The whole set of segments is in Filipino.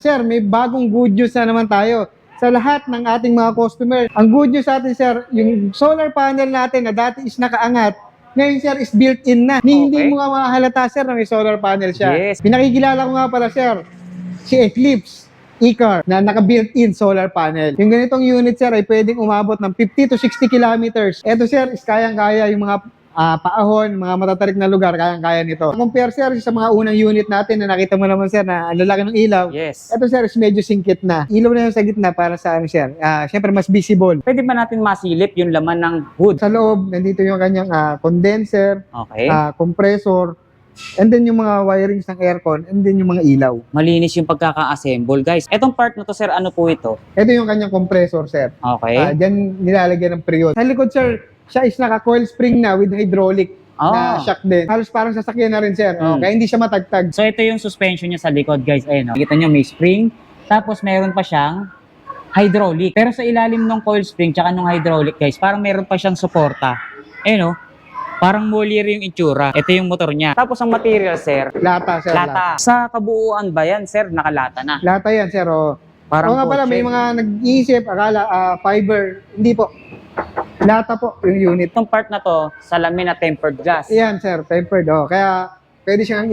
Sir, may bagong good news na naman tayo sa lahat ng ating mga customer. Ang good news sa atin, sir, yung solar panel natin na dati is nakaangat, ngayon, sir, is built-in na. Hindi mo nga makahalata, sir, na may solar panel siya. Yes. Pinakikilala ko nga pala, sir, si Eclipse e-car na naka-built-in solar panel. Yung ganitong unit, sir, ay pwedeng umabot ng 50 to 60 kilometers. Ito, sir, is kayang-kaya yung mga paahon, mga matatarik na lugar, kayang-kaya nito. Compare, sir, sa mga unang unit natin na nakita mo naman, sir, na ang lalaki ng ilaw. Yes. Ito, sir, is medyo singkit na. Ilaw na yun sa gitna para sa ano, sir. Siyempre, mas visible. Pwede ba natin masilip yung laman ng hood? Sa loob, nandito yung kanyang condenser, Okay. compressor, and then yung mga wirings ng aircon, and then yung mga ilaw. Malinis yung pagkaka-assemble, guys. Etong part na to, sir, ano po ito? Ito yung kanyang compressor, sir. Okay. Diyan nilalagyan ng period. Sa likod, sir, siya is naka-coil spring na with hydraulic na shock din. Halos parang sasakyan na rin, sir. Kaya hindi siya matagtag. So, ito yung suspension niya sa likod, guys. Ayun, nakita nyo, may spring. Tapos, meron pa siyang hydraulic. Pero sa ilalim ng coil spring, tsaka ng hydraulic, guys, parang meron pa siyang suporta. Ayun, parang Moliere yung itsura. Ito yung motor niya. Tapos, ang material, sir, Lata, sir. lata. Sa kabuuan ba yan, sir? Nakalata na. Lata yan, sir. Parang nga pala, kotse. may mga nag-iisip, akala, fiber. Hindi po. Lata po yung unit. Itong part na to, salamin na tempered glass. Yan, sir. Tempered. Kaya, pwede siyang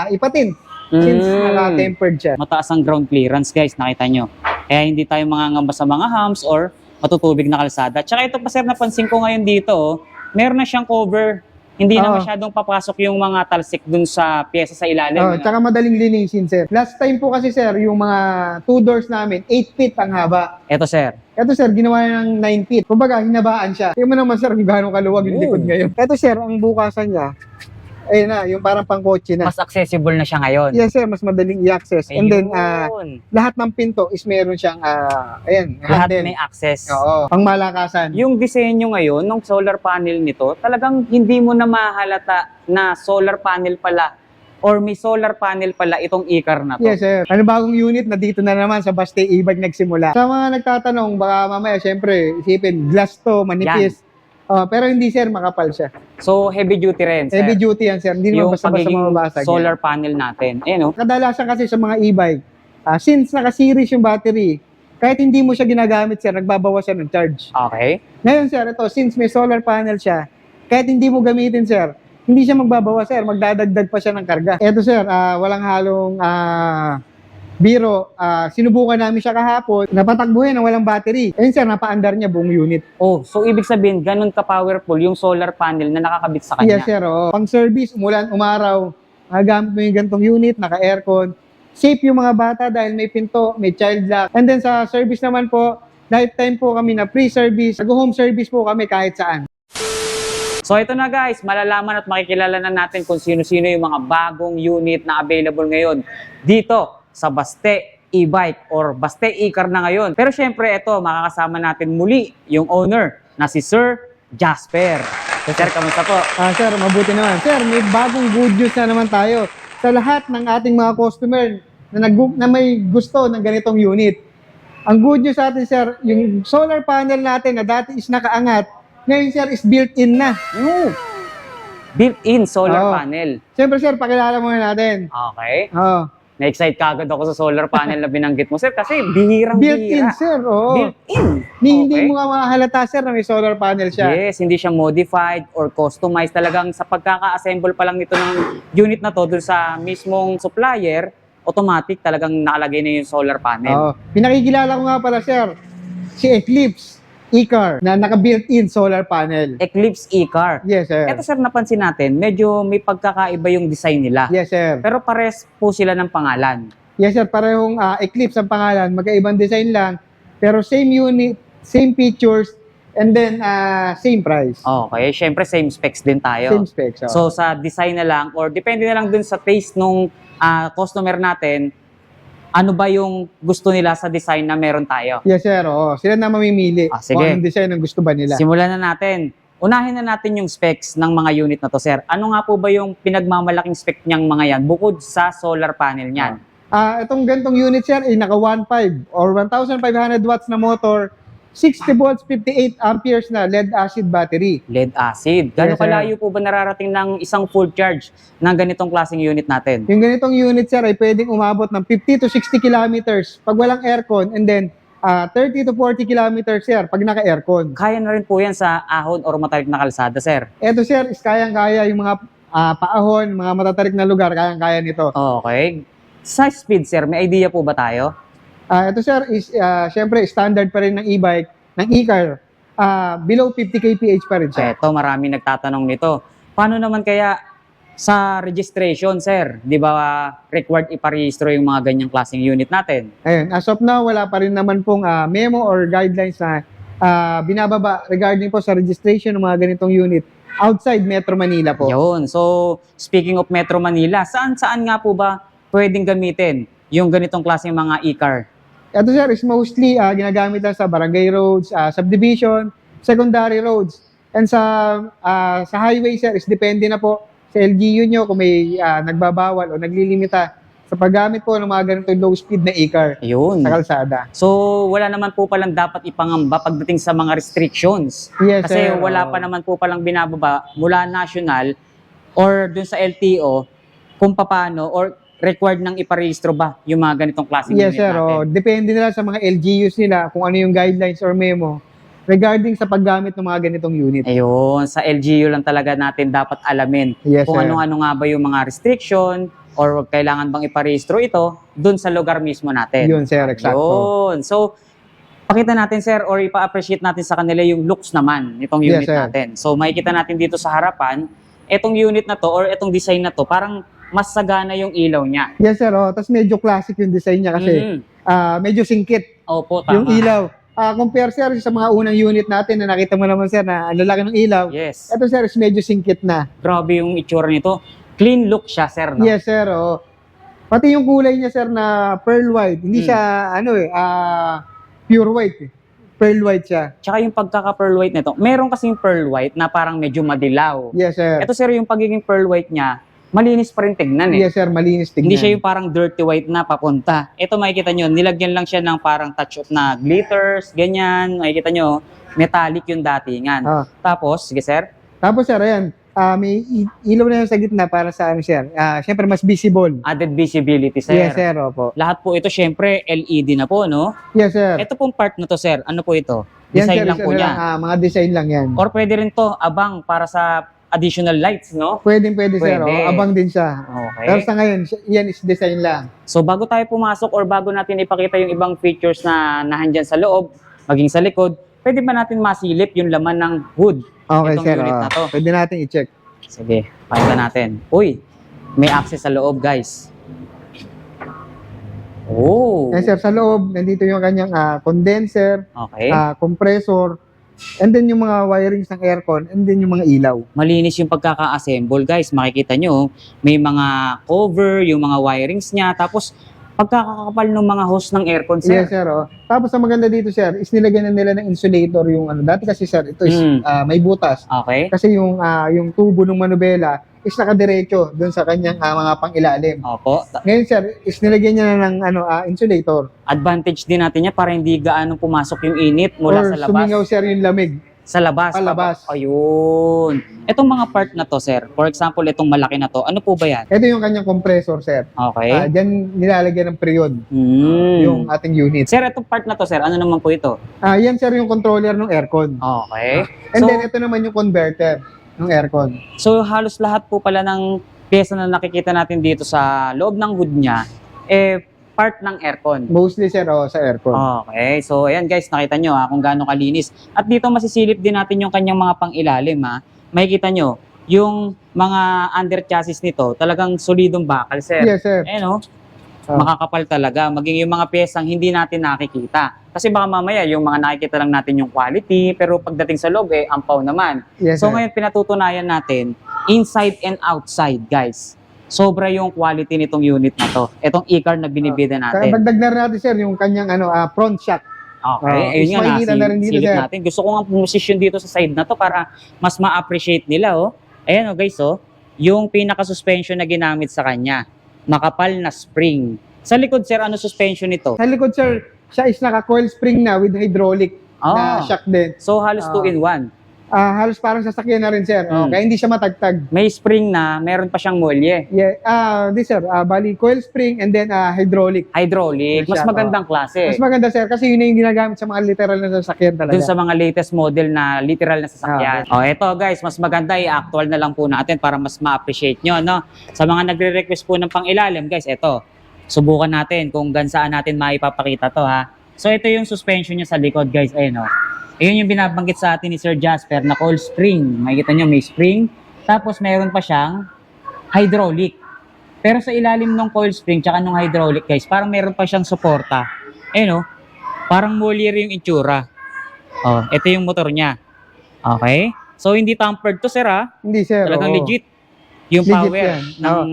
ipatin. Since naka-tempered siya. Mataas ang ground clearance, guys, nakita nyo. Kaya hindi tayo mangangamba sa mga humps or matutubig na kalsada. Tsaka ito pa, sir, napansin ko ngayon dito, meron na siyang cover. Hindi na masyadong papasok yung mga talsik dun sa pyesa sa ilalim. Tsaka madaling linisin, sir. Last time po kasi, sir, yung mga 2 doors namin, 8 feet ang haba. Ito, sir. Ito, sir, ginawa niya ng 9 feet. Kumbaga, hinabaan siya. Tingnan mo naman, sir, kung gaano kaluwag yung likod ngayon. Ito, sir, ang bukasan niya, ayun na, yung parang pangkotse na. Mas accessible na siya ngayon. Yes, sir, mas madaling i-access. And then, Ayun. lahat ng pinto is meron siyang, ayan, Lahat handle. may access. Oo, pang malakasan. Yung disenyo ngayon ng solar panel nito, talagang hindi mo na mahalata na solar panel pala or may solar panel pala itong e-car na to. Yes, sir. Ano bagong unit na dito na naman sa Baste e-bike nagsimula. Sa mga nagtatanong, baka mamaya, syempre, isipin, glass to, manipis. Pero hindi, sir, makapal siya. So, heavy duty rin, sir. Heavy duty yan, sir. Hindi naman Yung basta-basta pagiging mababasag. solar panel natin. Kadalasan kasi sa mga e-bike, since naka-series yung battery, kahit hindi mo siya ginagamit, sir, nagbabawas siya ng charge. Okay. Ngayon, sir, ito, since may solar panel siya, kahit hindi mo gamitin, sir, hindi siya magbabawas, sir. Magdadagdag pa siya ng karga. Ito, sir, walang halong biro. Sinubukan namin siya kahapon. Napatakbuhin ng walang battery. Ayun, sir, napaandar niya buong unit. Oh, so ibig sabihin, ganun ka-powerful yung solar panel na nakakabit sa kanya. Yes, sir. Pang-service, umulan, umaraw, gamit mo yung gantong unit, naka-aircon. Safe yung mga bata dahil may pinto, may child lock. And then sa service naman po, lifetime po kami na free-service. Nag-home service po kami kahit saan. So ito na, guys, malalaman at makikilala na natin kung sino-sino yung mga bagong unit na available ngayon dito sa Baste e-bike or Baste e-car na ngayon. Pero syempre, ito, makakasama natin muli yung owner na si Sir Jasper. So, sir, kamusta po? Sir, mabuti naman. Sir, may bagong good news na naman tayo sa lahat ng ating mga customer na may gusto ng ganitong unit. Ang good news sa atin, sir, yung solar panel natin na dati is nakaangat, ngayon, sir, is built-in na. Built-in solar panel. Siyempre, sir, pakilala muna natin. Okay. Na-excite Na-excite kagad ako sa solar panel na binanggit mo, sir, kasi bihirang-bihira. Built-in, sir. Built-in. Hindi mo nga makahalata, sir, na may solar panel siya. Yes, hindi siya modified or customized. Talagang sa pagkaka-assemble pa lang nito ng unit na to dun sa mismong supplier, automatic talagang nakalagay na yung solar panel. Pinakikilala ko nga pala, sir, si Eclipse e-car na naka-built-in solar panel. Eclipse e-car. Yes, sir. Ito, sir, napansin natin, medyo may pagkakaiba yung design nila. Yes, sir. Pero pares po sila ng pangalan. Yes, sir. Parehong Eclipse ang pangalan. Magkaibang design lang. Pero same unit, same features, and then same price. Okay, syempre same specs din tayo. Same specs. So sa design na lang or depende na lang dun sa taste nung customer natin, ano ba yung gusto nila sa design na meron tayo. Yes, sir. Sila na mamimili Sige. kung anong design ang gusto ba nila. Simulan na natin. Unahin na natin yung specs ng mga unit na to, sir. Ano nga po ba yung pinagmamalaking spec niyang mga yan bukod sa solar panel niyan? Itong gantong unit, sir, ay naka 1.5 or 1,500 watts na motor. 60 volts, 58 amperes na lead acid battery. Lead acid. Gano'ng Yes, sir. kalayo po ba nararating ng isang full charge ng ganitong klaseng unit natin? Yung ganitong unit, sir, ay pwedeng umabot ng 50 to 60 kilometers pag walang aircon, and then 30 to 40 kilometers, sir, pag naka-aircon. Kaya na rin po yan sa ahon or matarik na kalsada, sir. Eto, sir, is kayang-kaya yung mga paahon, mga matatarik na lugar, kayang-kaya nito. Okay. Sa speed, sir, may idea po ba tayo? Ito, sir, is syempre standard pa rin ng e-bike, ng e-car. Below 50 kph pa rin siya. Eto, marami nagtatanong nito. Paano naman kaya sa registration, sir? Di ba required iparehistro yung mga ganyang klaseng unit natin? Ayun, as of now, wala pa rin naman pong memo or guidelines na binababa regarding po sa registration ng mga ganitong unit outside Metro Manila po. Yun. So, speaking of Metro Manila, saan-saan nga po ba pwedeng gamitin yung ganitong klaseng mga e-car? Ito, sir, is mostly ginagamit lang sa barangay roads, subdivision, secondary roads. And sa highway, sir, is depende na po sa LGU nyo kung may nagbabawal o naglilimita sa paggamit po ng mga ganitong low speed na e-car Yun. sa kalsada. So, wala naman po palang dapat ipangamba pagdating sa mga restrictions. Yes, Kasi sir. wala pa naman po palang binababa mula national or dun sa LTO kung paano or required nang iparehistro ba yung mga ganitong klaseng Yes, unit sir. natin. Depende nila sa mga LGUs nila kung ano yung guidelines or memo regarding sa paggamit ng mga ganitong unit. Ayun, sa LGU lang talaga natin dapat alamin Yes, kung sir. ano-ano nga ba yung mga restriction or kailangan bang iparehistro ito dun sa lugar mismo natin. Yun, sir. Exacto. Yun. So, pakita natin, sir, or ipa-appreciate natin sa kanila yung looks naman nitong Yes, unit sir. natin. So, makikita natin dito sa harapan, etong unit na to or etong design na to, parang mas sagana yung ilaw niya. Yes, sir. Tapos medyo classic yung design niya kasi Mhm. medyo singkit Opo, tama. yung ilaw. Compare, sir, sa mga unang unit natin na nakita mo naman, sir, na ang lalaki ng ilaw. Yes. Ito, sir, is medyo singkit na. Grabe yung itsura nito. Clean look siya, sir. No? Yes, sir. Pati yung kulay niya, sir, na pearl white. Hindi siya, pure white. Pearl white siya. Tsaka yung pagkaka-pearl white nito, meron kasing pearl white na parang medyo madilaw. Yes, sir. Ito, sir, yung pagiging pearl white niya, malinis pa rin tignan eh. Yes, sir. Malinis tignan. Hindi siya yung parang dirty white na papunta. Ito makikita nyo, nilagyan lang siya ng parang touch of na glitters, ganyan. Makikita nyo, metallic yung datingan. Ah. Tapos, sige sir. Tapos, sir, ayan. May ilaw na yun sa gitna para sa ano, sir. Siyempre, mas visible. Added visibility, sir. Yes, sir. Opo. Lahat po ito, syempre, LED na po, no? Yes, sir. Ito pong part na to, sir. Ano po ito? Yan, Design sir, lang is po ano niya. mga design lang yan. Or pwede rin to, abang para sa additional lights, no? Pwede, sir. Pwede. Abang din siya. Okay. Pero sa ngayon, yan is design lang. So bago tayo pumasok or bago natin ipakita yung ibang features na nahandyan sa loob, maging sa likod, pwede ba natin masilip yung laman ng hood? Okay, Itong sir. unit na to. Pwede natin i-check. Sige, pakita natin. Uy, may access sa loob, guys. Oh. Yan, sir. Sa loob, nandito yung kanyang condenser, Okay. compressor, and then yung mga wirings ng aircon, and then yung mga ilaw. Malinis yung pagkaka-assemble, guys. Makikita nyo, may mga cover, yung mga wirings niya, tapos pagkakakapal ng mga hose ng aircon, sir. Yes, sir. Tapos, ang maganda dito, sir, is nilagyan na nila ng insulator yung ano. Dati kasi, sir, ito is may butas. Okay. Kasi yung tubo ng manubela is nakadiretso doon sa kanyang mga pangilalim. Opo. Ngayon, sir, is nilagyan niya na ng insulator. Advantage din natin niya para hindi gaano pumasok yung init mula Or sa labas. sumingaw, sir, yung lamig. Sa labas. Palabas. Ayun. Itong mga part na to, sir. For example, itong malaki na to. Ano po ba yan? Ito yung kanyang compressor, sir. Okay. Diyan nilalagyan ng period yung Hmm. ating unit. Sir, itong part na to, sir. Ano naman po ito? Yan, sir, yung controller ng aircon. Okay. And So, then, ito naman yung converter ng aircon. so halos lahat po pala ng pyesa na nakikita natin dito sa loob ng hood niya, part ng aircon. Mostly, sir, sa aircon. Okay. So, ayan guys, nakita nyo kung gaano kalinis. At dito masisilip din natin yung kanyang mga pang-ilalim Makikita nyo, yung mga under chassis nito, talagang solidong bakal, sir. Yes, sir. Ayan makakapal talaga. Maging yung mga pyesang hindi natin nakikita. Kasi baka mamaya yung mga nakikita lang natin yung quality, pero pagdating sa loob, ampaw naman. Yes, So sir. ngayon pinatutunayan natin, inside and outside, guys. Sobra yung quality nitong unit na to. Itong e-car na binibida Kaya natin. dagdag na rin natin, sir, yung kanyang front shock. Okay, ayun is nga, makikita na rin dito, silip sir. natin. Gusto ko nga pumusisyon dito sa side na to para mas ma-appreciate nila, Ayan, guys, yung pinaka-suspension na ginamit sa kanya. Makapal na spring. Sa likod, sir, ano suspension nito? Sa likod, sir, siya is naka-coil spring na with hydraulic. na shock din. So halos Ah. 2-in-1. Halos parang sasakyan na rin, sir. Kaya hindi siya matagtag. May spring na, meron pa siyang molye. Yeah, this sir, bali coil spring and then hydraulic. Hydraulic, mas Siya, magandang klase. Mas maganda, sir, kasi yun na yung ginagamit sa mga literal na sasakyan talaga. Dun sa mga latest model na literal na sasakyan. Eto guys, mas maganda i-actual na lang po natin para mas ma-appreciate nyo, no? Sa mga nagre-request po ng pang-ilalim, guys, eto. Subukan natin kung saan natin maipapakita to, ha? So ito yung suspension niya sa likod, guys. Ayun, no? Ayun yung binabanggit sa atin ni Sir Jasper na coil spring. Makikita nyo, may spring. Tapos meron pa siyang hydraulic. Pero sa ilalim ng coil spring tsaka ng hydraulic, guys, parang meron pa siyang suporta. Ayun, no? Parang Moliere yung itsura. Ito yung motor niya. Okay? So hindi tampered to, sir, ha? Hindi, sir. Talagang oo. legit yung Legit power yan. ng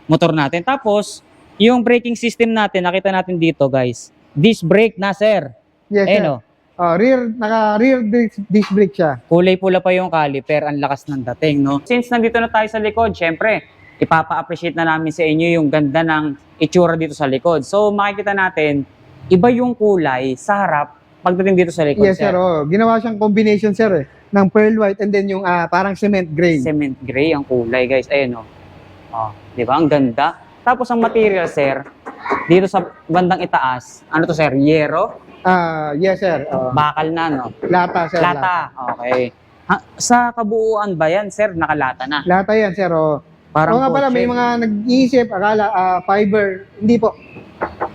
motor natin. Tapos, yung braking system natin, nakita natin dito, guys. Disc brake na, sir. Yes, sir. Ayun, Rear disc brake siya. kulay pula pa yung caliper, ang lakas ng dating, no? Since nandito na tayo sa likod, syempre, ipapa-appreciate na namin sa inyo yung ganda ng itsura dito sa likod. So, makikita natin, iba yung kulay sa harap pagdating dito sa likod, Yes, sir. Ginawa siyang combination, sir, ng pearl white and then yung parang cement gray. Cement gray ang kulay, guys. Ayun, no? Di ba? Ang ganda. Tapos, ang material, sir, dito sa bandang itaas, ano to, sir? Yero? Yes, sir. Bakal na, no? Lata, sir. Lata. Okay. Sa kabuuan ba yan, sir? Nakalata na. Lata yan, sir. Parang Oo nga pala, may kotse. mga nag-iisip, akala, fiber. Hindi po.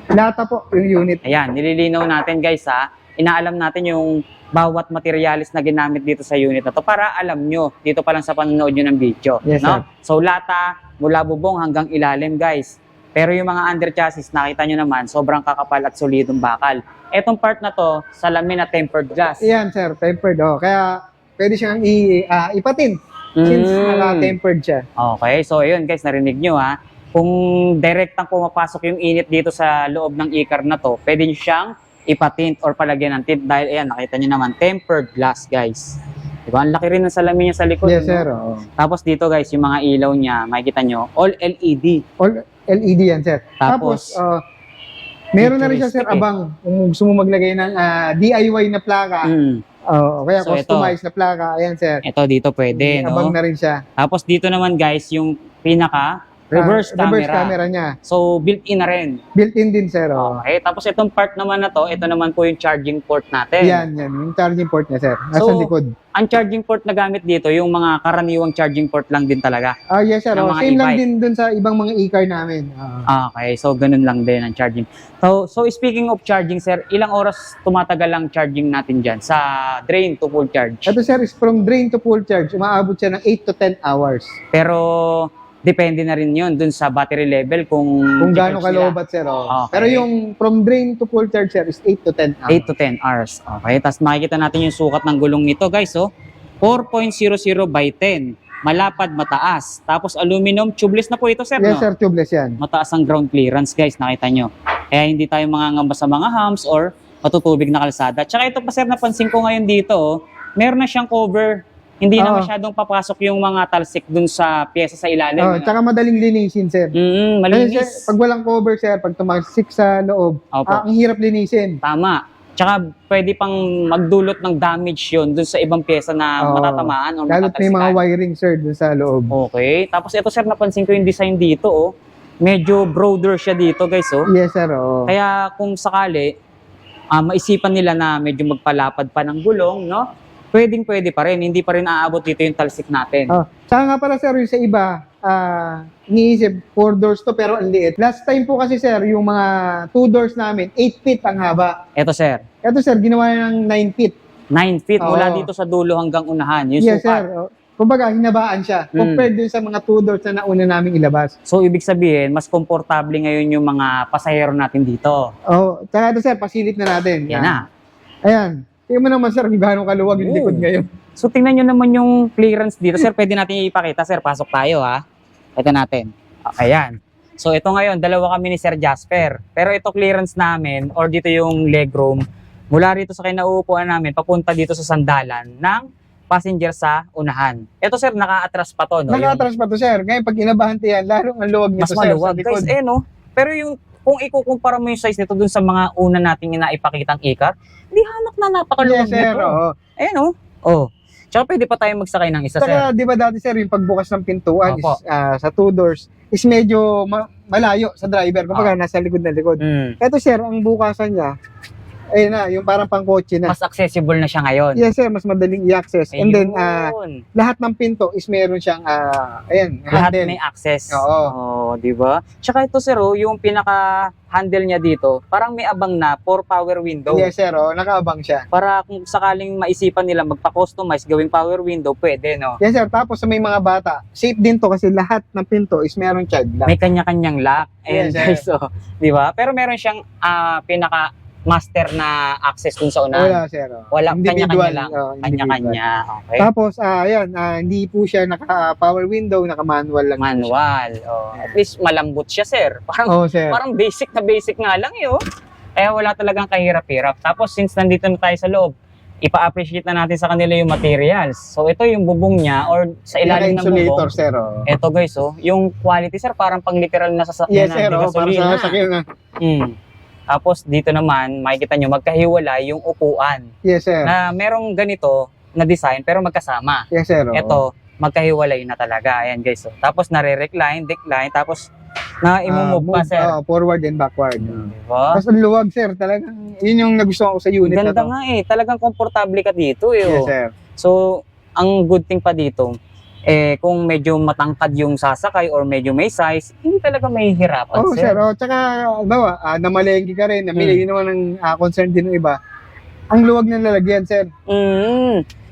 Lata po yung unit. Ayan, nililinaw natin, guys, ha? Inaalam natin yung bawat materialis na ginamit dito sa unit na to para alam nyo dito pa lang sa panonood nyo ng video. Yes, no? sir. So, lata, mula bubong hanggang ilalim, guys. Pero yung mga under chassis, nakita nyo naman, sobrang kakapal at solidong bakal. Etong part na to, salamin na tempered glass. Yan, sir. Tempered. Kaya pwede siyang ipatin since naka-tempered siya. Okay, so ayun guys, narinig nyo, ha. Kung direktang pumapasok yung init dito sa loob ng e-car na to, pwede nyo siyang ipatint or palagyan ng tint dahil ayan, nakita nyo naman, tempered glass, guys. Diba? Ang laki rin ng salamin niya sa likod. Yes, no? sir. Tapos dito guys, yung mga ilaw niya, makikita nyo, all LED. All LED yan, sir. Tapos, meron na rin siya, sir, futuristic, abang. Kung gusto mo maglagay ng DIY na plaka, kaya So, customized na plaka, ayan, sir. Ito dito pwede, May abang no? na rin siya. Tapos dito naman guys, yung pinaka reverse camera. niya. So built-in na rin. Built-in din, sir. Okay, tapos itong part naman na to, ito naman po yung charging port natin. Yan. Yung charging port niya, sir. Nasa So, likod. Ang charging port na gamit dito, yung mga karaniwang charging port lang din talaga. Yes, sir. ng mga Same lang e-bike. din dun sa ibang mga e-car namin. Okay, so ganun lang din ang charging. So speaking of charging, sir, ilang oras tumatagal ang charging natin dyan sa drain to full charge? Ito, sir, is from drain to full charge. Umaabot siya ng 8 to 10 hours. Pero depende na rin yun dun sa battery level kung Kung gaano i-charge nila. kaloobat, sir. Okay. Pero yung from drain to full charge, sir, is 8 to 10 hours. 8 to 10 hours. Okay, tapos makikita natin yung sukat ng gulong nito, guys. 4.00 by 10. Malapad, mataas. Tapos aluminum, tubeless na po ito, sir, Yes, no? sir. Tubeless yan. Mataas ang ground clearance, guys, nakita nyo. Kaya hindi tayo mangangamba sa mga humps or matutubig na kalsada. Tsaka ito pa, sir, napansin ko ngayon dito, meron na siyang cover. Hindi na Oo. masyadong papasok yung mga talsik dun sa pyesa sa ilalim. ano? Tsaka madaling linisin, sir. Kasi, sir, Malinis. pag walang cover, sir, pag tumaksik sa loob, Opo. ang hirap linisin. Tama. Tsaka pwede pang magdulot ng damage yun dun sa ibang pyesa na Oo. matatamaan o Lalo't may mga matatalsikan. wiring, sir, dun sa loob. Okay. Tapos ito, sir, napansin ko yung design dito, Medyo broader siya dito, guys, Yes, sir. Oo. Kaya kung sakali, maisipan nila na medyo magpalapad pa ng gulong, no? Pwedeng-pwede pa rin. Hindi pa rin aabot dito yung talsik natin. Saka nga pala, sir, yung sa iba, iniisip 4 doors to pero ang liit. Last time po kasi, sir, yung mga 2 doors namin, 8 feet ang haba. Ito, sir. Ito, sir, ginawa ng 9 feet. 9 feet mula Oo. dito sa dulo hanggang unahan. Yung Yes, sukat. sir. Kumbaga, hinabaan siya. Compared dun sa mga 2 doors na nauna naming ilabas. So, ibig sabihin, mas komportable ngayon yung mga pasahero natin dito. Tsaka ito, sir, pasilip na natin. Yan na. Ayan. Tingnan mo naman, sir, kung gaano kaluwag yung Oo. likod ngayon. So, tingnan nyo naman yung clearance dito. Sir, pwede natin ipakita. Sir, pasok tayo, ha? Ito natin. Ayan. So, ito ngayon, dalawa kami ni Sir Jasper. Pero ito clearance namin, or dito yung legroom, mula rito sa kinauupuan namin, papunta dito sa sandalan ng passenger sa unahan. Ito, sir, naka-atras pa to, no? Naka-atras pa to, sir. Ngayon, pag inabahan yan, lalong ang luwag Mas nito, sir, sa maluwag. likod. Guys, no? Pero yung kung ikukumpara mo yung size nito dun sa mga una nating inaipakitang e-car, di hamak na napakaluwag Yes, sir. nito. Oo. Ayan oh. Oh. Tsaka pwede pa tayo magsakay ng isa, sir. Saka, di ba dati, sir, yung pagbukas ng pintuan is, Opo. sa 2 doors is medyo malayo sa driver. Kumbaga, nasa likod na likod. Mm. Ito, sir, ang bukasan niya, ayun na, yung parang pangkotse na. Mas accessible na siya ngayon. Yes, sir, mas madaling i-access. And then, Ayun. lahat ng pinto is meron siyang, ayan, Lahat handle. may access. Oo. Oh, di ba? Tsaka ito, sir, oh, yung pinaka-handle niya dito, parang may abang na for power window. Yes, sir, nakaabang siya. Para kung sakaling maisipan nila magpa-customize gawing power window, pwede, no? Yes, sir, tapos sa may mga bata, safe din to kasi lahat ng pinto is meron child lock. May kanya-kanyang lock. Ayan, Yes, guys, oh, di ba? Pero meron siyang pinaka-master na access dun sa unahan. Wala, sir. Walang Individual, kanya-kanya lang. individual. Kanya-kanya. Okay. Tapos, ayan, hindi po siya naka-power window, naka-manual lang. Manual. Oh. At least malambot siya, sir. Parang Oh, sir. Parang basic na basic nga lang eh, oh. Kaya wala talagang kahirap-hirap. Tapos since nandito na tayo sa loob, ipa-appreciate na natin sa kanila yung materials. So ito yung bubong niya or sa ilalim ng Insulator, bubong. sir. Ito guys, oh, yung quality sir parang pang literal na sasakyan Yes, na sir. di Para gasolina. sa sasakyan na. Tapos dito naman, makikita nyo magkahiwalay yung upuan. Yes, sir. Na merong ganito na design pero magkasama. Yes, sir. Ito, magkahiwalay na talaga. Ayan guys. Oh. Tapos nare-recline, decline, tapos na-imove pa sir. Forward and backward. Diba? Tapos ang luwag, sir. Talagang, yun yung nagustuhan ko sa unit na Ganda to. nga eh. Talagang komportable ka dito eh. Yes, oh. sir. So, ang good thing pa dito, kung medyo matangkad yung sasakay or medyo may size, hindi talaga mahihirapan, Oh, sir. sir. Tsaka, bawa, namalengke ka rin. Yun naman ang concern din ng iba. Ang luwag ng lalagyan, sir.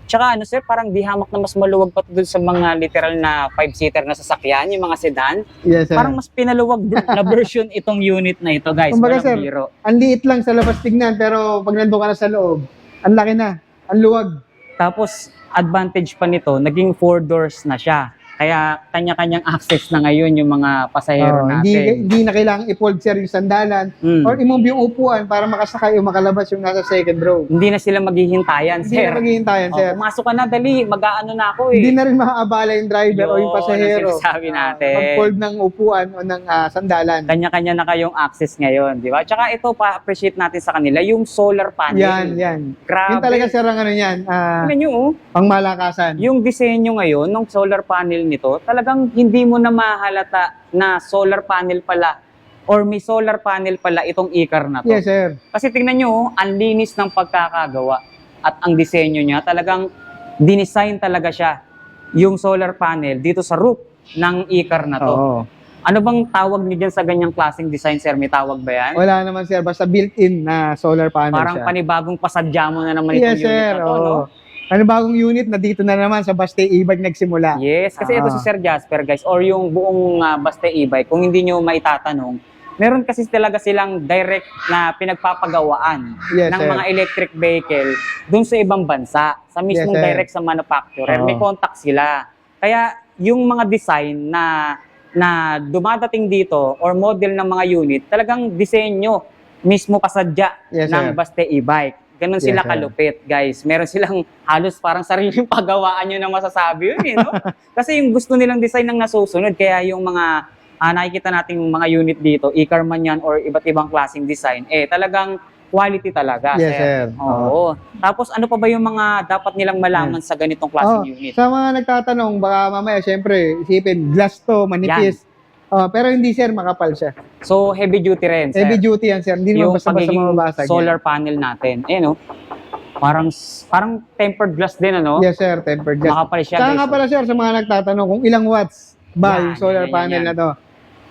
Tsaka ano sir, parang di hamak na mas maluwag pa doon sa mga literal na 5-seater na sasakyan, yung mga sedan. Yes, sir. Parang mas pinaluwag na version itong unit na ito, guys. Kumbaga, Walang sir, biro. ang liit lang sa labas tignan, pero pag nandun ka na sa loob, ang laki na. Ang luwag. Tapos, advantage pa nito, naging 4 doors na siya. Kaya kanya-kanyang access na ngayon yung mga pasahero natin. Hindi na kailangang i-fold, sir, yung sandalan or i-move yung upuan para makasakay o makalabas yung nasa second row. Hindi na sila maghihintayan, Hindi sir. na maghihintayan, sir. Pumasok ka na, dali. Mag-aano na ako eh. Hindi na rin maaabala yung driver o yung pasahero. Yun ang sinasabi natin. Mag-fold ng upuan o ng sandalan. Kanya-kanya na kayong access ngayon, di ba? Tsaka ito, pa-appreciate natin sa kanila, yung solar panel. Yan. Grabe. Yun talaga, sir, ang ano yan, Tingnan nyo, oh. pang malakasan. Yung disenyo ngayon ng solar panel nito, talagang hindi mo na mahalata na solar panel pala or may solar panel pala itong e-car na to. Yes, sir. Kasi tingnan nyo, ang linis ng pagkakagawa at ang disenyo niya, talagang dinesign talaga siya yung solar panel dito sa roof ng e-car na to. Oo. Ano bang tawag niyo dyan sa ganyang klaseng design, sir? May tawag ba yan? Wala naman, sir. Basta built-in na solar panel Parang siya. panibagong pasadya mo na naman Yes, itong unit sir. na to, no? Ano bagong unit na dito na naman sa Baste e-bike nagsimula. Yes, kasi ito si Sir Jasper, guys, or yung buong Baste e-bike, kung hindi nyo maitatanong, meron kasi talaga silang direct na pinagpapagawaan Yes, ng sir. mga electric vehicle dun sa ibang bansa, sa mismong Yes, sir. direct sa manufacturer. Oo. May contact sila. Kaya yung mga design na dumadating dito or model ng mga unit, talagang disenyo mismo pasadya Yes, ng sir. Baste e-bike. Ganun Yes, sila sir. kalupit, guys. Meron silang halos parang sariling paggawaan yun na masasabi yun, eh, no? Kasi yung gusto nilang design ang nasusunod, kaya yung mga nakikita nating mga unit dito, e-car man yan or iba't ibang klaseng design, talagang quality talaga, Yes, sir. Oo. Tapos ano pa ba yung mga dapat nilang malaman sa ganitong klaseng unit? Sa mga nagtatanong, baka mamaya, syempre, isipin, glass to, manipis. Pero hindi, sir, makapal siya. So, heavy duty rin, sir. Heavy duty yan, sir. Hindi naman Yung basta-basta pagiging mababasag. solar panel natin. No? Parang tempered glass din, ano? Yes, sir. Tempered glass. Makapal siya, Saka guys. nga pala, sir, sa mga nagtatanong kung ilang watts ba Yan, yung solar yan, panel yan. na to.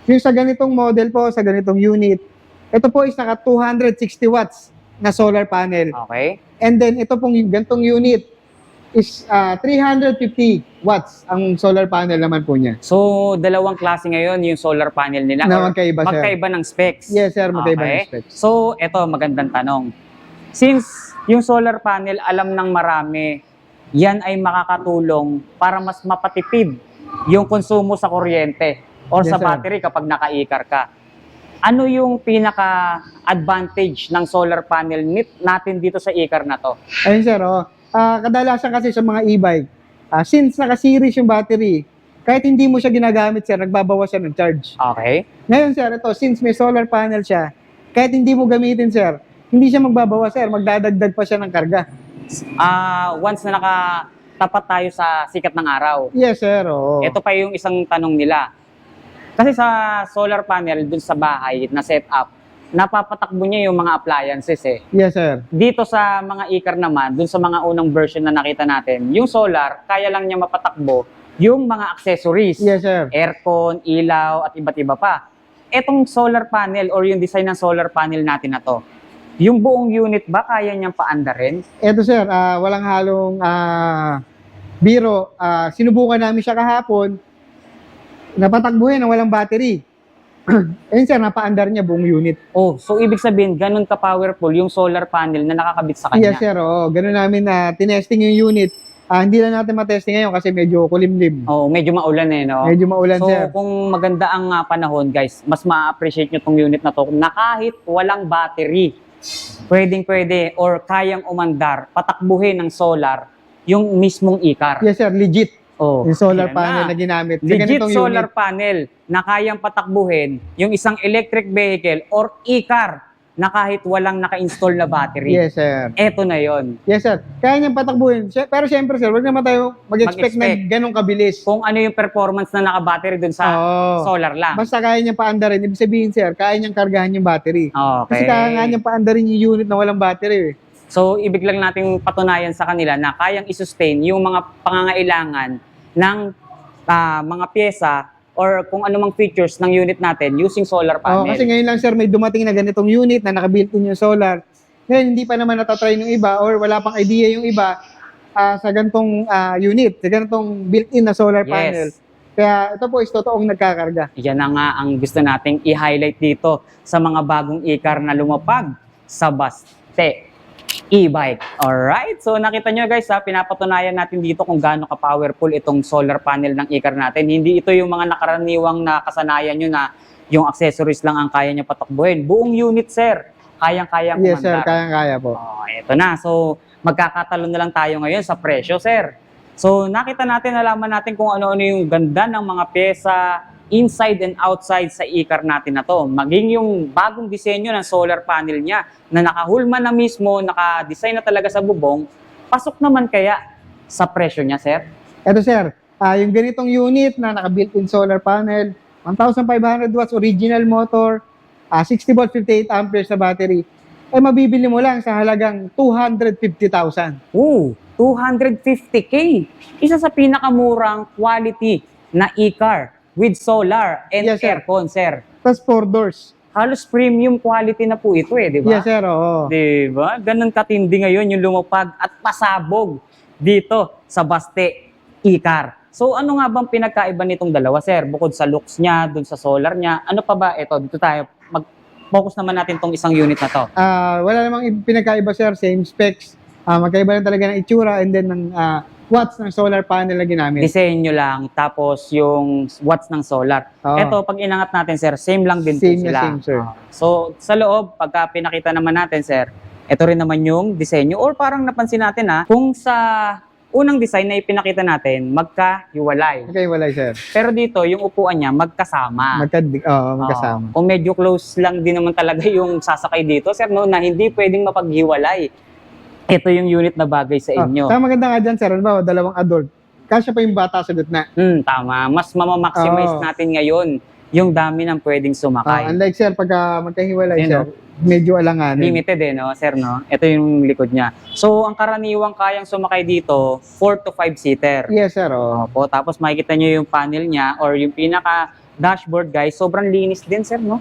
Yung sa ganitong model po, sa ganitong unit, ito po is naka 260 watts na solar panel. Okay. And then, ito pong ganitong unit is 350 watts ang solar panel naman po niya. So, dalawang klase ngayon yung solar panel nila. Na or magkaiba, sir. magkaiba ng specs. Yes, sir. Magkaiba Okay. ng specs. So, eto, magandang tanong. Since yung solar panel, alam ng marami, yan ay makakatulong para mas mapatipid yung konsumo sa kuryente or Yes, sa sir. battery kapag naka-e-car ka. Ano yung pinaka-advantage ng solar panel natin dito sa e-car na to? Ayun, sir. Kadalasan kasi sa mga e-bike, since naka-series yung battery, kahit hindi mo siya ginagamit, sir, nagbabawas siya ng charge. Okay. Ngayon, sir, ito, since may solar panel siya, kahit hindi mo gamitin, sir, hindi siya magbabawas, sir, magdadagdag pa siya ng karga. Once na nakatapat tayo sa sikat ng araw, Yes, sir, oo. ito pa yung isang tanong nila. Kasi sa solar panel dun sa bahay na setup, napapatakbo niya yung mga appliances eh. Yes, sir. Dito sa mga ikar naman, dun sa mga unang version na nakita natin, yung solar, kaya lang niya mapatakbo yung mga accessories. Yes, sir. Aircon, ilaw, at iba't iba pa. Etong solar panel or yung design ng solar panel natin na to, yung buong unit ba kaya niyang paandarin? Ito, sir, walang halong biro. Sinubukan namin siya kahapon, napatakbuhin na walang battery. Ayun, sir, napaandar niya buong unit. Oh, so ibig sabihin, ganun ka-powerful yung solar panel na nakakabit sa kanya. Yes, sir, oo. Ganun namin na tinesting yung unit. Hindi lang natin matesting ngayon kasi medyo kulimlim. Oh, medyo maulan eh, no? Medyo maulan, So, sir. kung maganda ang panahon, guys, mas ma-appreciate nyo tong unit na to na kahit walang battery, pwedeng-pwede or kayang umandar, patakbuhin ng solar yung mismong ikar. Yes, sir, legit. Oh, Yung solar ayan panel na ginamit. Sa Legit ganitong solar unit. panel na kayang patakbuhin yung isang electric vehicle or ikar na kahit walang naka-install na battery. Yes, sir. Eto na yon. Yes, sir. Kaya niyang patakbuhin. Pero syempre, sir, wag naman tayo mag-expect na Mag-expect. ganun kabilis. Kung ano yung performance na naka-battery dun sa Oo. solar lang. Basta kaya niyang paandarin. Ibig sabihin, sir, kaya niyang kargahan yung battery. Okay. Kasi kaya nga niyang paandarin yung unit na walang battery. So, ibig lang nating patunayan sa kanila na kayang i-sustain yung mga pangangailangan ng mga pyesa or kung anumang features ng unit natin using solar panel. Kasi ngayon lang, sir, may dumating na ganitong unit na naka-built-in yung solar. Ngayon, hindi pa naman natatry ng iba or wala pang idea yung iba sa ganitong unit, sa ganitong built-in na solar Yes. panel. Kaya ito po is totoong nagkakarga. Yan na nga ang gusto nating i-highlight dito sa mga bagong ikar na lumapag sa Baste e-bike. Alright? So nakita nyo guys, pinapatunayan natin dito kung gaano ka-powerful itong solar panel ng ikar natin. Hindi ito yung mga nakaraniwang na kasanayan nyo na yung accessories lang ang kaya nyo patakbuhin. Buong unit, sir. Kayang-kayang Yes, sir, umandar. kayang-kaya po. Oh, ito na. So, magkakatalon na lang tayo ngayon sa presyo, sir. So, nakita natin, nalaman natin kung ano-ano yung ganda ng mga pyesa inside and outside sa ikar natin na to. Maging yung bagong disenyo ng solar panel niya na nakahulma na mismo, naka-design na talaga sa bubong, pasok naman kaya sa presyo niya, sir? Ito, sir, yung ganitong unit na naka-built-in solar panel, 1,500 watts original motor, 60 volts, 58 amperes na battery, mabibili mo lang sa halagang 250,000. Ooh, 250K. Isa sa pinakamurang quality na e-car with solar and Yes, sir. aircon, sir. Tapos 4 doors. Halos premium quality na po ito di ba? Yes, sir, oo. Di ba? Ganun katindi ngayon yung lumapag at pasabog dito sa Baste e-car. So ano nga bang pinagkaiba nitong dalawa, sir? Bukod sa looks niya, dun sa solar niya, ano pa ba? Ito, dito tayo. Mag-focus naman natin tong isang unit na to. Wala namang pinagkaiba, sir, same specs. Magkaiba lang talaga ng itsura and then ng watts ng solar panel na ginamit. Disenyo lang, tapos yung watts ng solar. Oo. Ito, pag inangat natin, sir, same lang din po Same na sila. same, sir. So, sa loob, pagka pinakita naman natin, sir, ito rin naman yung disenyo. Or parang napansin natin kung sa unang design na ipinakita natin, magkahiwalay. Okay, wala, sir. Pero dito, yung upuan niya, magkasama. Magkasama. Kung medyo close lang din naman talaga yung sasakay dito, sir, no, na hindi pwedeng mapaghiwalay. Ito yung unit na bagay sa inyo. Maganda nga dyan, sir. Halimbawa, dalawang adult. Kasya pa yung bata sa gitna. Tama. Mas mamamaximize natin ngayon yung dami ng pwedeng sumakay. Unlike, sir, pagka magkahiwalay, Ayun, sir, medyo alanganin. Limited no, sir, no? Ito yung likod niya. So, ang karaniwang kayang sumakay dito, 4 to 5 seater. Yes, sir. Oo. Opo, tapos makikita nyo yung panel niya or yung pinaka dashboard, guys, sobrang linis din, sir, no?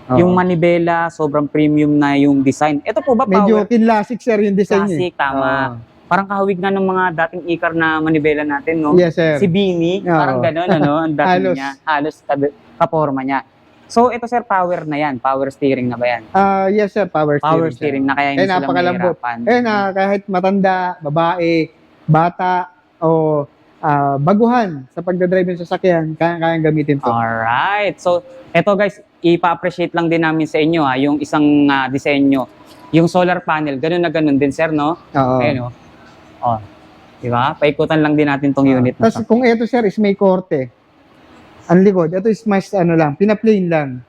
Oo. Yung manibela, sobrang premium na yung design. Ito po ba Medyo power? kinlasik, sir, yung design Classic, niya. tama. Oo. Parang kahawig nga ng mga dating ikar na manibela natin, no? Yes, sir. Si Bini, Oo. parang gano'n, ano? Ang dating Halos. niya. Halos kaporma niya. So, ito, sir, power na yan. Power steering na ba yan? Yes, sir. Power steering. Power steering na kaya hindi sila napakalambot. mahirapan. Kahit matanda, babae, bata, o baguhan sa pagdadrive ng sasakyan, kayang gamitin to. Alright. So, eto guys, ipa-appreciate lang din namin sa inyo yung isang disenyo. Yung solar panel, ganun na ganun din, sir, no? Oo. Ayun, oh. Di ba? Paikutan lang din natin tong unit na Tapos to. kung ito, sir, is may korte, Ang likod, ito is mas ano lang, pina-plain lang.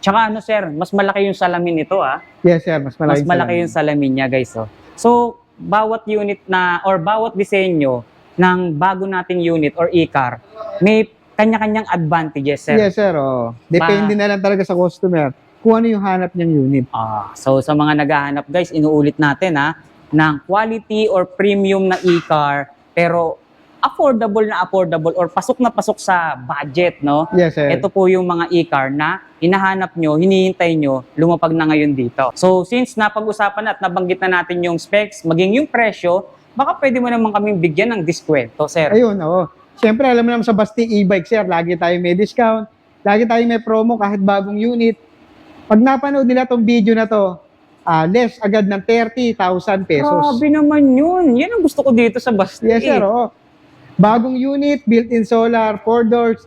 Tsaka ano sir, mas malaki yung salamin nito ah. Yes, sir, mas Mas malaki. malaki yung salamin niya guys. Oh. So, bawat unit na or bawat disenyo ng bago nating unit or e-car, may kanya-kanyang advantages sir. Yes, sir. Oh. Depende na lang talaga sa customer kung ano yung hanap niyang unit. So sa mga naghahanap guys, inuulit natin ha, ng quality or premium na e-car pero affordable or pasok na pasok sa budget, no? Yes, sir. Ito po yung mga e-car na hinahanap nyo, hinihintay nyo, lumapag na ngayon dito. So since napag-usapan at nabanggit na natin yung specs, maging yung presyo, baka pwede mo naman kaming bigyan ng diskwento, sir. Ayun, oo. Siyempre, alam mo naman sa Basti e-bike, sir, lagi tayo may discount, lagi tayo may promo kahit bagong unit. Pag napanood nila tong video na to, less agad ng 30,000 pesos. Grabe naman yun. Yan ang gusto ko dito sa Basti. Yes, sir, oo. Bagong unit, built-in solar, 4 doors,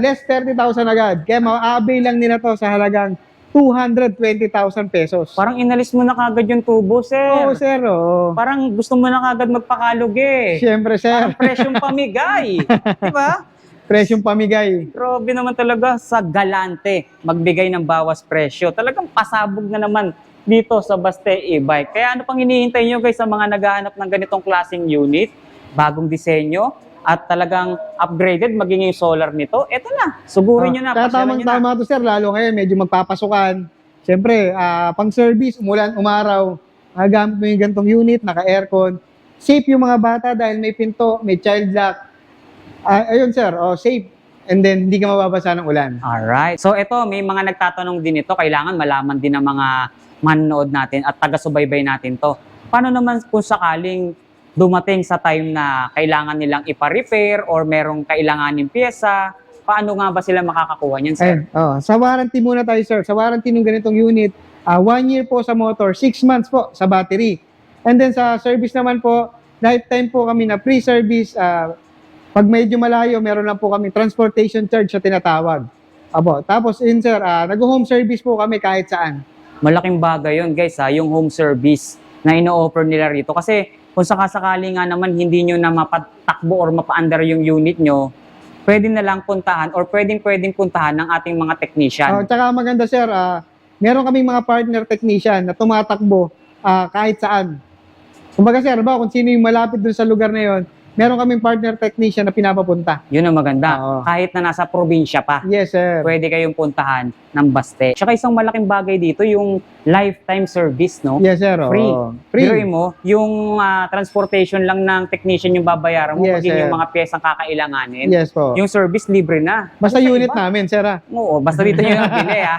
less 30,000 agad. Kaya ma-avail lang nila to sa halagang 220,000 pesos. Parang inalis mo na kagad yung tubo, sir. Oo, sir, oo. Parang gusto mo na kagad magpakalog eh. Siyempre, sir. Parang presyong pamigay. Diba? Presyong pamigay. Grabe naman talaga sa galante magbigay ng bawas presyo. Talagang pasabog na naman dito sa Baste e-bike. Kaya ano pang hinihintay nyo guys sa mga naghahanap ng ganitong klaseng unit, bagong disenyo, at talagang upgraded maging yung solar nito, eto na. Sugurin nyo na. pasyalan nyo na. Tama to, sir. Lalo ngayon, medyo magpapasukan. Siyempre, pang service, umulan, umaraw, gamit mo yung gantong unit, naka-aircon. Safe yung mga bata dahil may pinto, may child lock. Ayun, sir, safe. And then, hindi ka mababasa ng ulan. Alright. So ito, may mga nagtatanong din ito. Kailangan malaman din ng mga manonood natin at taga-subaybay natin to. Paano naman kung sakaling dumating sa time na kailangan nilang ipa-repair or merong kailanganin pyesa, paano nga ba sila makakakuha niyan, sir? Ayun, sa warranty muna tayo, sir. Sa warranty ng ganitong unit, 1 year po sa motor, 6 months po sa battery. And then sa service naman po, lifetime po kami na pre-service. Pag medyo malayo, meron lang po kami transportation charge sa tinatawag. Tapos yun, sir, nag-home service po kami kahit saan. Malaking bagay yun, guys, yung home service na ino-offer nila rito. Kasi kung sakasakali nga naman hindi nyo na mapatakbo or mapaandar yung unit nyo, pwede na lang puntahan or pwedeng puntahan ng ating mga technician. Tsaka maganda, sir, meron kaming mga partner technician na tumatakbo kahit saan. Kumbaga, sir, kung sino yung malapit dun sa lugar na yon, meron kaming partner technician na pinapapunta. Yun ang maganda. Oo. Kahit na nasa probinsya pa, Yes, sir. pwede kayong puntahan ng Baste. Tsaka isang malaking bagay dito, yung lifetime service, no? Yes, sir. Free. Free. Biruin mo, yung transportation lang ng technician yung babayaran mo, Yes, maging sir. yung mga piyesang kakailanganin. Yes po. Yung service libre na. Basta Sa unit iba, namin, sir. Oo, basta dito nyo nabili ha.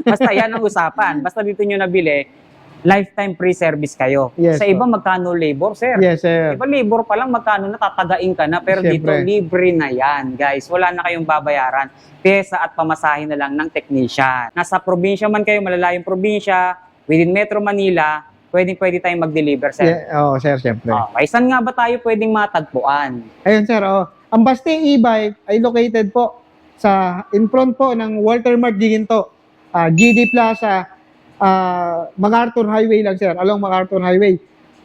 Basta yan ang usapan. Basta dito nyo nabili, lifetime free service kayo. Yes, Sa iba, magkano labor, sir? Yes, sir. Iba labor pa lang, magkano na, tatagain ka na. Pero dito, Siyempre. libre na yan, guys. Wala na kayong babayaran. Pyesa at pamasahin na lang ng technician. Nasa probinsya man kayo, malalayong probinsya, within Metro Manila, pwede tayong mag-deliver, sir. Sir, siyempre. Okay, saan nga ba tayo pwedeng matagpuan? Ayun, sir. Ang Baste e-bike ay located po in front po ng Walter Mart Giginto, GD Plaza, MacArthur Highway lang, sir. Along MacArthur Highway.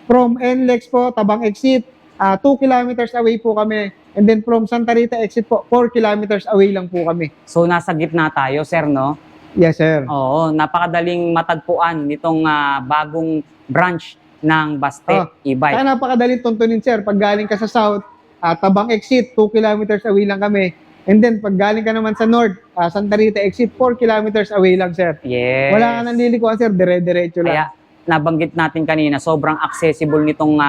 From NLEX po, Tabang Exit, 2 kilometers away po kami. And then from Santa Rita Exit po, 4 kilometers away lang po kami. So, nasa gitna tayo, sir, no? Yes, sir. Oo, napakadaling matagpuan nitong bagong branch ng Baste e-bike. Kaya napakadaling tuntunin, sir. Pag galing ka sa South, Tabang Exit, 2 kilometers away lang kami. And then, pag galing ka naman sa North, Santa Rita Exit, 4 kilometers away lang, sir. Yes. Wala ka nang lilikuan, sir. Dire-diretso lang. Kaya, nabanggit natin kanina, sobrang accessible nitong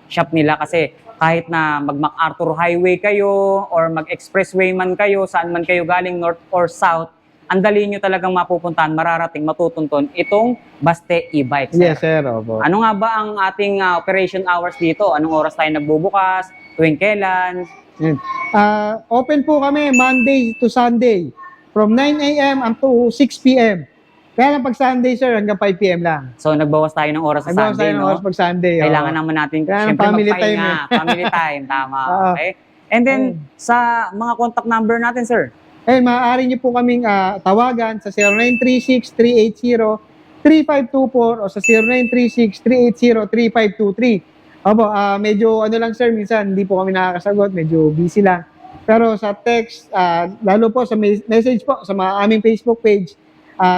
shop nila kasi kahit na mag-MacArthur Highway kayo or mag-expressway man kayo, saan man kayo galing, North or South, ang dali nyo talagang mapupuntahan, mararating, matutunton itong Baste e-bike, sir. Yes, sir. Opo. Ano nga ba ang ating operation hours dito? Anong oras tayo nagbubukas? Tuwing kailan? Yan. Open po kami Monday to Sunday from 9 a.m. up to 6 p.m. Kaya lang pag Sunday, sir, hanggang 5 p.m. lang. So, nagbawas tayo ng oras sa Nagbawas Sunday, tayo ng no? oras pag Sunday. Kailangan naman natin, Kailangan syempre, family magpahinga. time, Family time, tama. Oo. Okay? And then, sa mga contact number natin, sir? Maaari niyo po kaming tawagan sa 0936-380-3524 o sa 0936-380-3523. Opo, medyo ano lang, sir, minsan hindi po kami nakakasagot, medyo busy lang. Pero sa text, lalo po sa message po sa mga aming Facebook page,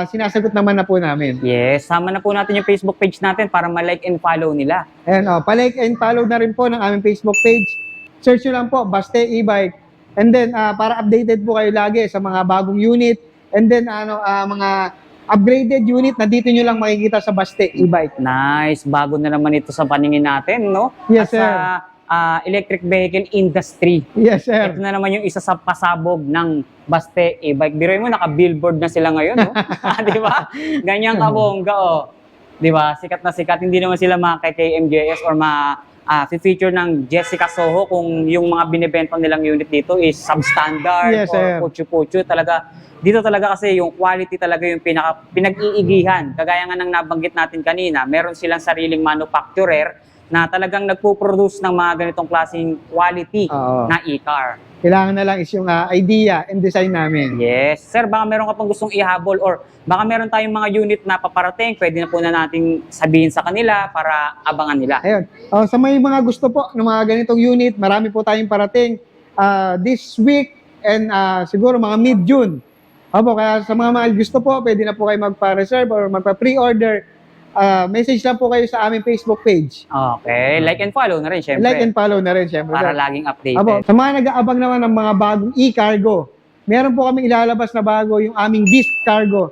sinasagot naman na po namin. Yes, sama na po natin yung Facebook page natin para ma-like and follow nila. And palike and follow na rin po ng aming Facebook page. Search nyo lang po, Baste E-Bike. And then, para updated po kayo lagi sa mga bagong unit. And then, mga upgraded unit na dito nyo lang makikita sa Baste E-Bike. Nice, bago na naman ito sa paningin natin, no? Yes, At sir. sa electric vehicle industry. Yes, sir. Ito na naman yung isa sa pasabog ng Baste E-Bike. Biruin mo, naka-billboard na sila ngayon, no? Di ba? Ganyan kabongga, oh. Di ba? Sikat na sikat. Hindi naman sila KMJS or feature ng Jessica Soho kung yung mga binibenta nilang unit dito is substandard Yes, sir. or puchu-puchu. Talaga, dito talaga kasi yung quality talaga yung pinag-iigihan. Kagaya nga ng nabanggit natin kanina, meron silang sariling manufacturer na talagang nagpo-produce ng mga ganitong klaseng quality Oo. na e-car. Kailangan na lang is yung idea and design namin. Yes. Sir, baka meron ka pang gustong ihabol or baka meron tayong mga unit na paparating, pwede na po na nating sabihin sa kanila para abangan nila. Ayun. Sa may mga gusto po ng mga ganitong unit, marami po tayong parating this week and siguro mga mid-June. Opo, kaya sa mga gusto po, pwede na po kayo magpa-reserve or magpa-pre-order. Message lang po kayo sa aming Facebook page. Okay. Like and follow na rin, syempre. Like and follow na rin, syempre. para laging updated. Opo, sa mga nag-aabang naman ng mga bagong e-cargo, meron po kami ilalabas na bago yung aming Beast Cargo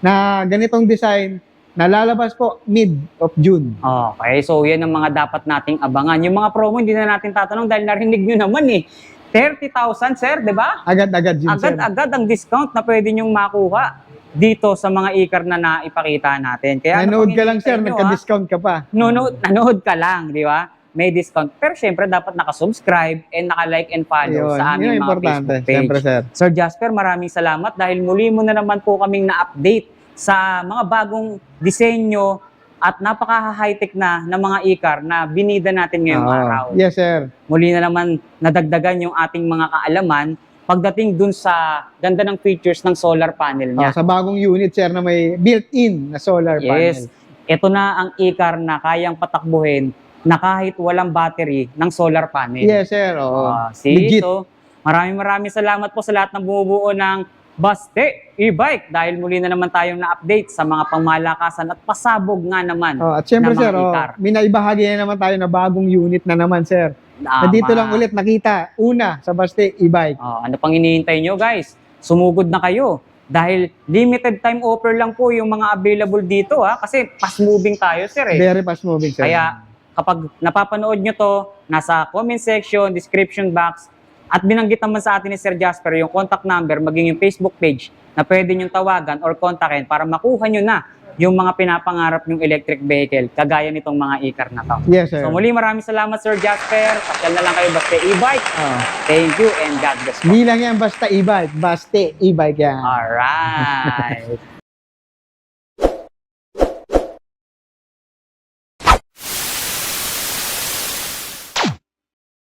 na ganitong design na lalabas po mid of June. Okay. So, yan ang mga dapat nating abangan. Yung mga promo, hindi na natin tatanong dahil narinig nyo naman eh. 30,000, sir, di ba? Agad-agad yun, sir. Agad-agad ang discount na pwede nyong makuha dito sa mga e-car na naipakita natin. Kaya Nanood ka lang, sir, nyo, nagka-discount ka pa. nanood ka lang, di ba? May discount. Pero syempre, dapat nakasubscribe and naka-like and follow Ayun, sa yun aming ang mga importante, Facebook page. syempre, sir. Sir Jasper, maraming salamat dahil muli mo na naman po kaming na-update sa mga bagong disenyo at napaka-high-tech na mga e-car na binida natin ngayong araw. Yes, sir. Muli na naman nadagdagan yung ating mga kaalaman pagdating dun sa ganda ng features ng solar panel niya. Sa bagong unit, sir, na may built-in na solar Yes. panel. Ito na ang e-car na kayang patakbuhin na kahit walang battery ng solar panel. Yes, sir. Oo. See? Legit. So, maraming salamat po sa lahat ng bumubuo ng Baste E-Bike dahil muli na naman tayong na-update sa mga pangmalakasan at pasabog nga naman At syempre, ng mga sir, e-car. may naibahagi na naman tayo na bagong unit na naman, sir. Na dito lang ulit nakita, una, sa Baste E-Bike. Ano pang hinihintay nyo, guys? Sumugod na kayo. Dahil limited time offer lang po yung mga available dito, kasi fast moving tayo, sir. Very fast moving, sir. Kaya kapag napapanood nyo to, nasa comment section, description box, at binanggit naman sa atin ni Sir Jasper yung contact number, maging yung Facebook page na pwede nyong tawagan or kontakin para makuha nyo na yung mga pinapangarap yung electric vehicle, kagaya nitong mga e-car na to. Yes, sir. So muli, maraming salamat, Sir Jasper. Pasyal na lang kayo Baste E-Bike. Thank you and God bless. Hindi lang yan basta e-bike. Baste E-Bike yan. Alright.